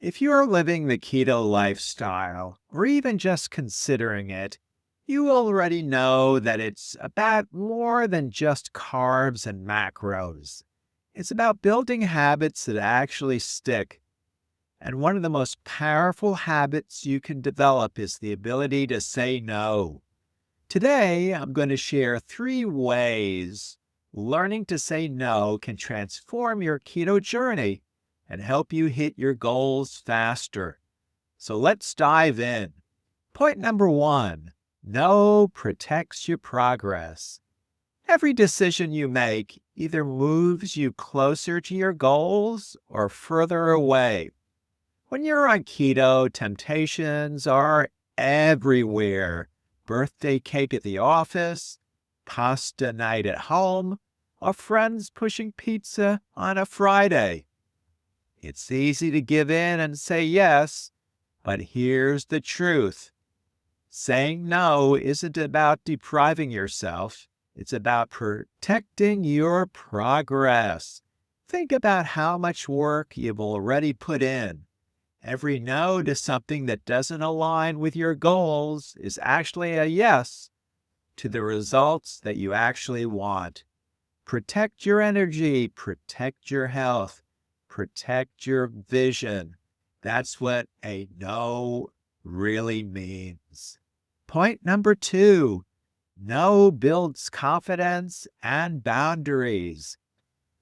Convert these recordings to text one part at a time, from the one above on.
If you are living the keto lifestyle, or even just considering it, you already know that it's about more than just carbs and macros. It's about building habits that actually stick. And one of the most powerful habits you can develop is the ability to say no. Today, I'm going to share 3 ways learning to say no can transform your keto journey and help you hit your goals faster. So let's dive in. Point number 1, no protects your progress. Every decision you make either moves you closer to your goals or further away. When you're on keto, temptations are everywhere. Birthday cake at the office, pasta night at home, or friends pushing pizza on a Friday. It's easy to give in and say yes, but here's the truth. Saying no isn't about depriving yourself. It's about protecting your progress. Think about how much work you've already put in. Every no to something that doesn't align with your goals is actually a yes to the results that you actually want. Protect your energy, protect your health, protect your vision. That's what a no really means. Point number 2, no builds confidence and boundaries.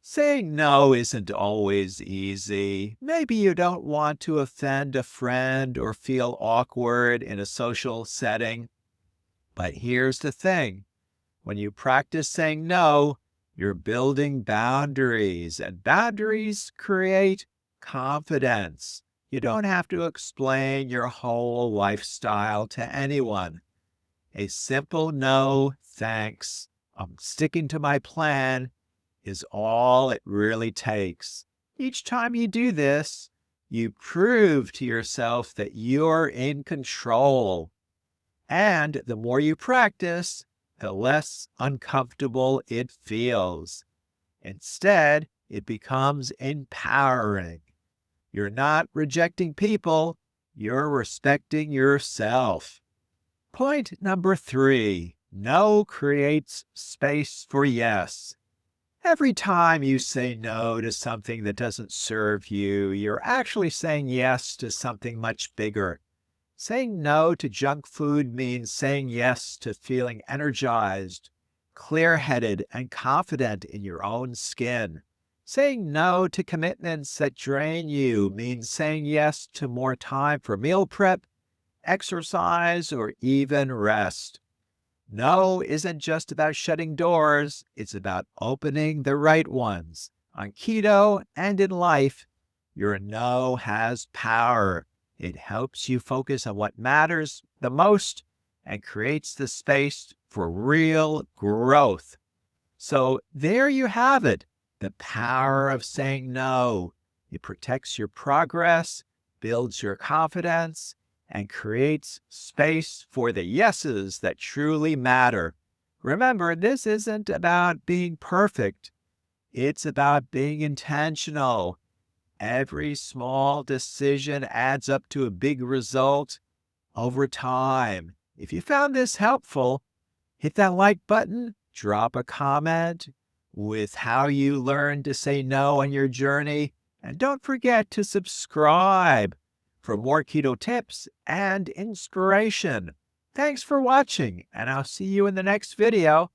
Saying no isn't always easy. Maybe you don't want to offend a friend or feel awkward in a social setting. But here's the thing. When you practice saying no, you're building boundaries, and boundaries create confidence. You don't have to explain your whole lifestyle to anyone. A simple no, thanks, I'm sticking to my plan, is all it really takes. Each time you do this, you prove to yourself that you're in control. And the more you practice, the less uncomfortable it feels. Instead, it becomes empowering. You're not rejecting people, you're respecting yourself. Point number 3, no creates space for yes. Every time you say no to something that doesn't serve you, you're actually saying yes to something much bigger. Saying no to junk food means saying yes to feeling energized, clear-headed, and confident in your own skin. Saying no to commitments that drain you means saying yes to more time for meal prep, exercise, or even rest. No isn't just about shutting doors, it's about opening the right ones. On keto and in life, your no has power. It helps you focus on what matters the most and creates the space for real growth. So there you have it, the power of saying no. It protects your progress, builds your confidence, and creates space for the yeses that truly matter. Remember, this isn't about being perfect. It's about being intentional. Every small decision adds up to a big result over time. If you found this helpful, hit that like button, drop a comment with how you learned to say no on your journey, and don't forget to subscribe for more keto tips and inspiration. Thanks for watching, and I'll see you in the next video.